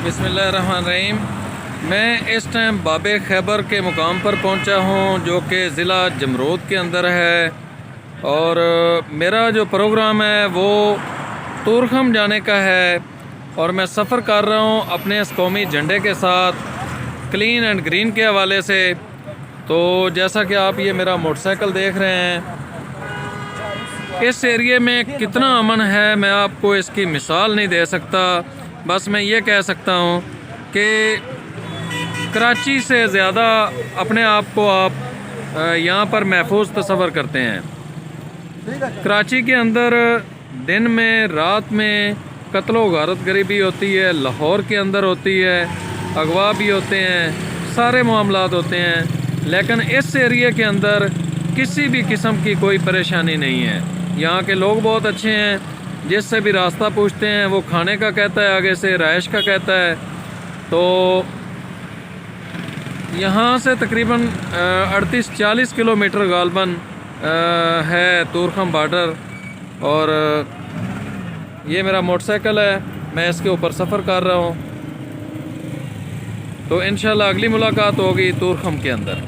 बिस्मिल्लाहिर्रहमानिर्रहीम। मैं इस टाइम बाबे खैबर के मुकाम पर पहुंचा हूं, जो कि ज़िला जमरूद के अंदर है। और मेरा जो प्रोग्राम है वो तूरखम जाने का है और मैं सफ़र कर रहा हूं अपने इस कौमी झंडे के साथ, क्लीन एंड ग्रीन के हवाले से। तो जैसा कि आप ये मेरा मोटरसाइकिल देख रहे हैं, इस एरिए में कितना अमन है मैं आपको इसकी मिसाल नहीं दे सकता। बस मैं ये कह सकता हूँ कि कराची से ज़्यादा अपने आप को आप यहाँ पर महफूज तस्वर करते हैं। कराची के अंदर दिन में रात में कत्लो गारत गरीबी होती है, लाहौर के अंदर होती है, अगवा भी होते हैं, सारे मामलात होते हैं। लेकिन इस एरिए के अंदर किसी भी किस्म की कोई परेशानी नहीं है। यहाँ के लोग बहुत अच्छे हैं, जिससे भी रास्ता पूछते हैं वो खाने का कहता है, आगे से रहायश का कहता है। तो यहाँ से तकरीबन 38-40 किलोमीटर गालबन है तूरखम बॉर्डर। और ये मेरा मोटरसाइकिल है, मैं इसके ऊपर सफ़र कर रहा हूँ। तो इंशाल्लाह अगली मुलाकात होगी तूरखम के अंदर।